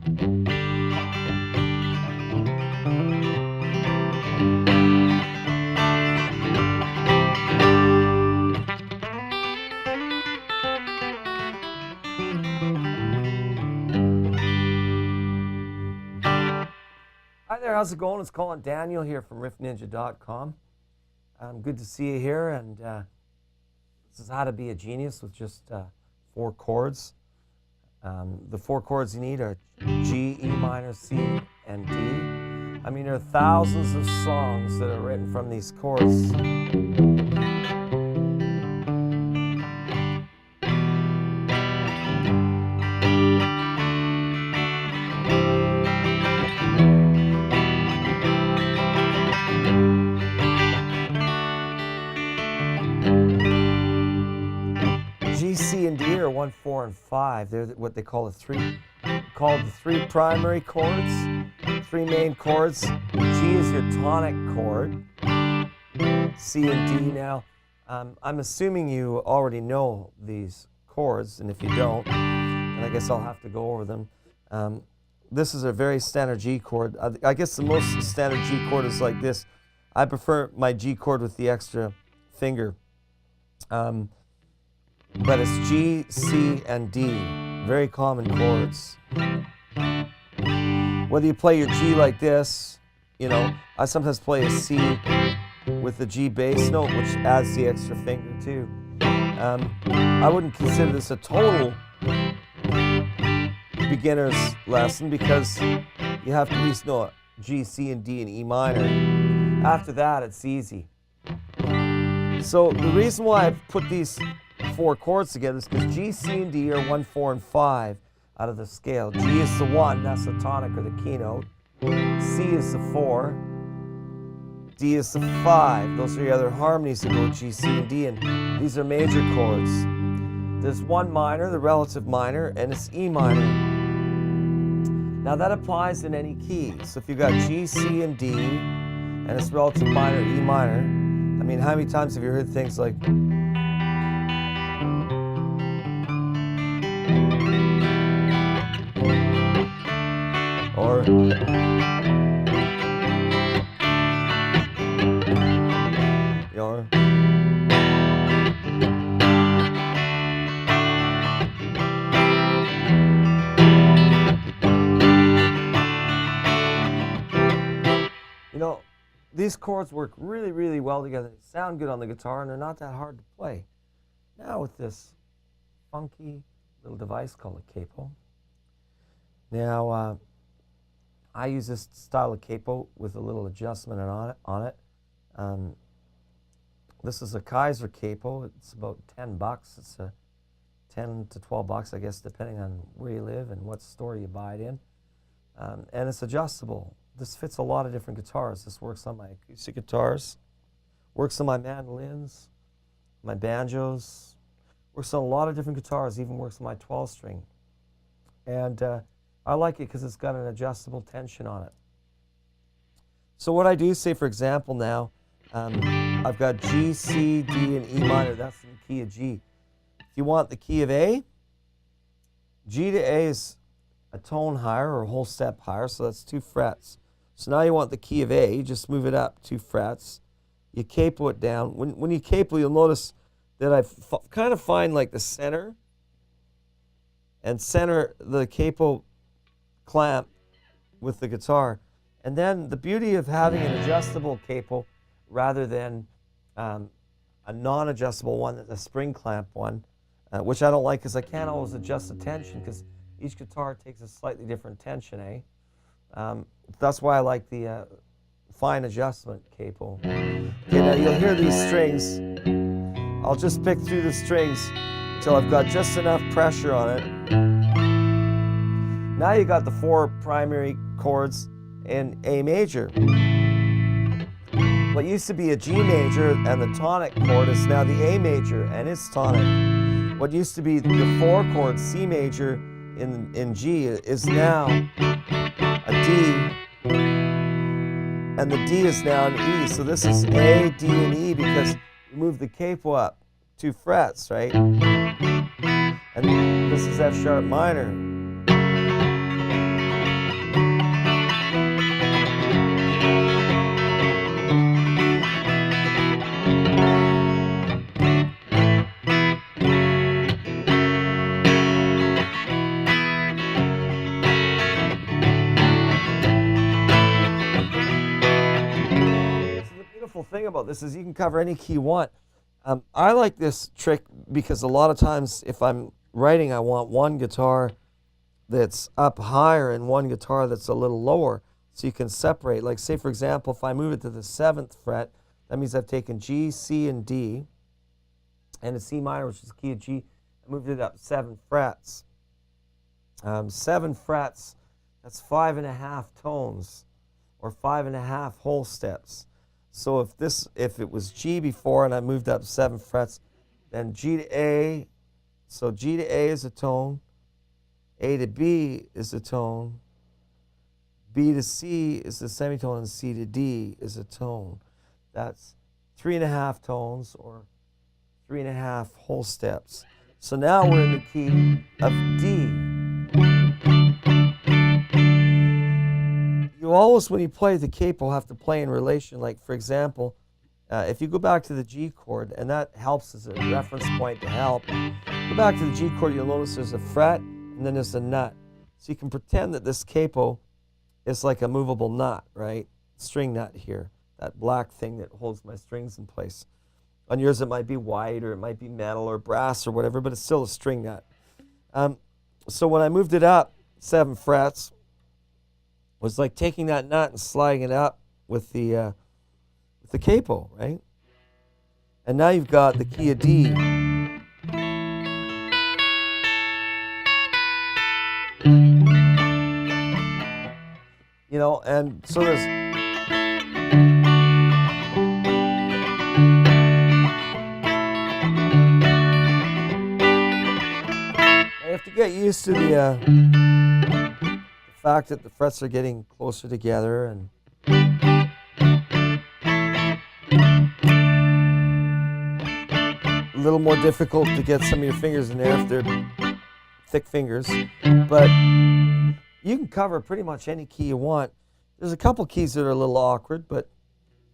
Hi there, how's it going? It's Colin Daniel here from riffninja.com. Good to see you here, and this is how to be a genius with just 4 chords. The 4 chords you need are G, E minor, C, and D. I mean, there are thousands of songs that are written from these chords. G, C, and D are 1, 4, and 5. They're what they call the three primary chords, 3 main chords. G is your tonic chord. C and D. Now, I'm assuming you already know these chords, and if you don't, then I guess I'll have to go over them. This is a very standard G chord. I guess the most standard G chord is like this. I prefer my G chord with the extra finger. But it's G, C, and D. Very common chords. Whether you play your G like this, you know, I sometimes play a C with the G bass note, which adds the extra finger too. I wouldn't consider this a total beginner's lesson because you have to at least know G, C, and D, and E minor. After that, it's easy. So the reason why I've put these 4 chords together is because G, C, and D are 1, 4, and 5 out of the scale. G is the 1, that's the tonic or the keynote. C is the 4. D is the 5. Those are the other harmonies that go G, C, and D, and these are major chords. There's 1 minor, the relative minor, and it's E minor. Now that applies in any key. So if you've got G, C, and D, and it's relative minor, E minor, I mean, how many times have you heard things like or you know, these chords work really, really well together. They sound good on the guitar, and they're not that hard to play. Now with this funky little device called a Capo. Now, I use this style of Capo with a little adjustment on it. This is a Kaiser Capo. It's about $10. It's a 10 to 12 bucks, I guess, depending on where you live and what store you buy it in. And it's adjustable. This fits a lot of different guitars. This works on my acoustic guitars, works on my mandolins, my banjos, works on a lot of different guitars, even works on my 12-string. And I like it because it's got an adjustable tension on it. So what I do, say for example now, I've got G, C, D, and E minor. That's in the key of G. If you want the key of A, G to A is a tone higher or a whole step higher, so that's 2 frets. So now you want the key of A, you just move it up 2 frets. You capo it down. When you capo, you'll notice that I kind of find like the center and center the capo clamp with the guitar. And then the beauty of having an adjustable capo rather than a non-adjustable one, a spring clamp one, which I don't like because I can't always adjust the tension because each guitar takes a slightly different tension, eh? That's why I like the fine adjustment capo. Okay, now you'll hear these strings. I'll just pick through the strings until I've got just enough pressure on it. Now you got the 4 primary chords in A major. What used to be a G major and the tonic chord is now the A major and its tonic. What used to be the 4 chord C major in G is now a D, and the D is now an E. So this is A, D, and E because you move the capo up 2 frets, right? And this is F sharp minor. thing about this is you can cover any key you want. I like this trick because a lot of times if I'm writing, I want one guitar that's up higher and one guitar that's a little lower, so you can separate. Like say for example, if I move it to the 7th fret, that means I've taken G, C, and D, and a C minor, which is the key of G, I moved it up 7 frets. 7 frets, that's 5.5 tones, or 5.5 whole steps. So if it was G before and I moved up 7 frets, then G to A, so G to A is a tone, A to B is a tone, B to C is a semitone, and C to D is a tone. That's 3.5 tones, or 3.5 whole steps. So now we're in the key of D. You always, when you play the capo, have to play in relation. Like for example, if you go back to the G chord, and that helps as a reference point to help, go back to the G chord, you'll notice there's a fret and then there's a nut. So you can pretend that this capo is like a movable nut, right? String nut here, that black thing that holds my strings in place. On yours it might be white, or it might be metal or brass or whatever, but it's still a string nut. So when I moved it up 7 frets, it was like taking that nut and sliding it up with the capo, right? And now you've got the key of D. You know, and so there's I have to get used to the fact that the frets are getting closer together, and a little more difficult to get some of your fingers in there if they're thick fingers, but you can cover pretty much any key you want. There's a couple keys that are a little awkward, but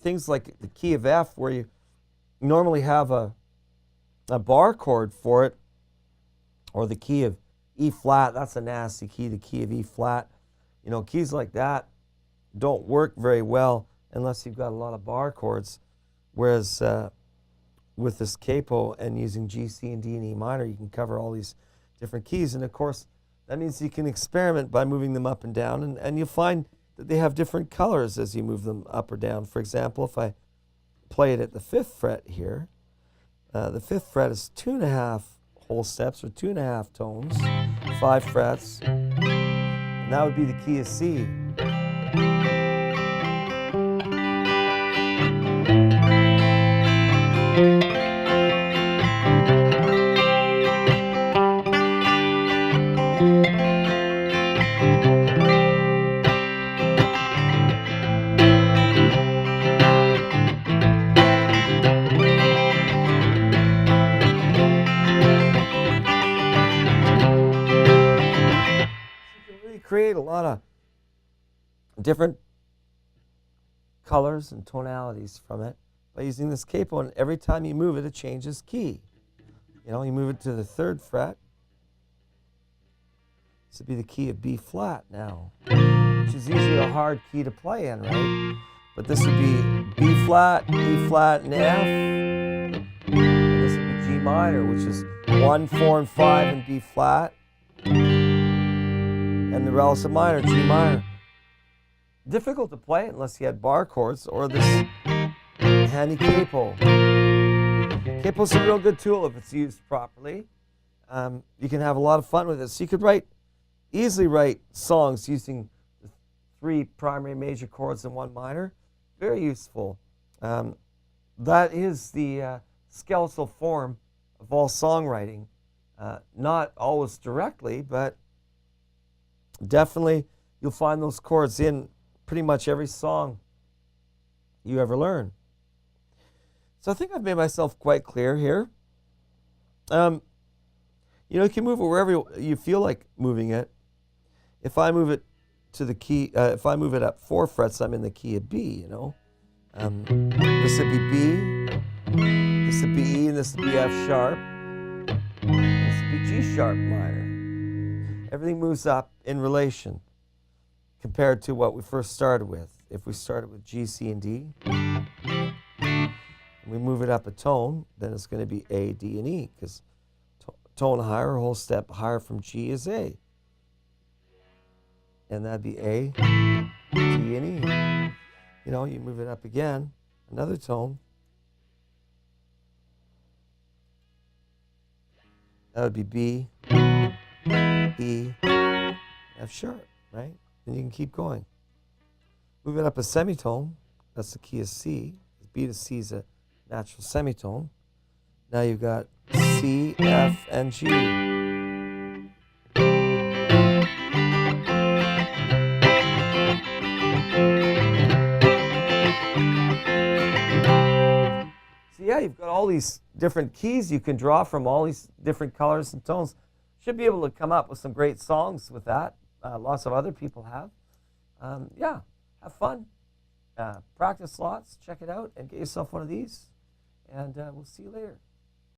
things like the key of F, where you normally have a bar chord for it, or the key of E flat, that's a nasty key, the key of E flat. You know, keys like that don't work very well unless you've got a lot of bar chords, whereas with this capo and using G, C, and D, and E minor, you can cover all these different keys. And of course, that means you can experiment by moving them up and down, and you'll find that they have different colors as you move them up or down. For example, if I play it at the 5th fret here, the 5th fret is 2.5 whole steps, or 2.5 tones, 5 frets, and that would be the key of C. Create a lot of different colors and tonalities from it by using this capo, and every time you move it, it changes key. You know, you move it to the 3rd fret, this would be the key of B flat now, which is usually a hard key to play in, right? But this would be B flat, E flat, and F, and this would be G minor, which is 1, 4, and 5 in B flat, and the relative minor, G minor. Difficult to play unless you had bar chords or this handy capo. Capo's a real good tool if it's used properly. You can have a lot of fun with it. So you could easily write songs using the 3 primary major chords and 1 minor. Very useful. That is the skeletal form of all songwriting. Not always directly, but definitely you'll find those chords in pretty much every song you ever learn. So I think I've made myself quite clear here. You know, you can move it wherever you feel like moving it. If I move it to the key, if I move it up 4 frets, I'm in the key of B, you know. This would be B, this would be E, and this would be F sharp. This would be G sharp minor. Everything moves up in relation compared to what we first started with. If we started with G, C, and D, We move it up a tone, then it's going to be A, D, and E, because tone higher, a whole step higher from G is A. And that'd be A, D, and E. You know, you move it up again, another tone. That would be B, E, F sharp, right? And you can keep going. Move it up a semitone. That's the key of C. B to C is a natural semitone. Now you've got C, F, and G. So yeah, you've got all these different keys you can draw from, all these different colors and tones. Should be able to come up with some great songs with that. Lots of other people have. Yeah, have fun. Practice lots, check it out, and get yourself one of these. And we'll see you later.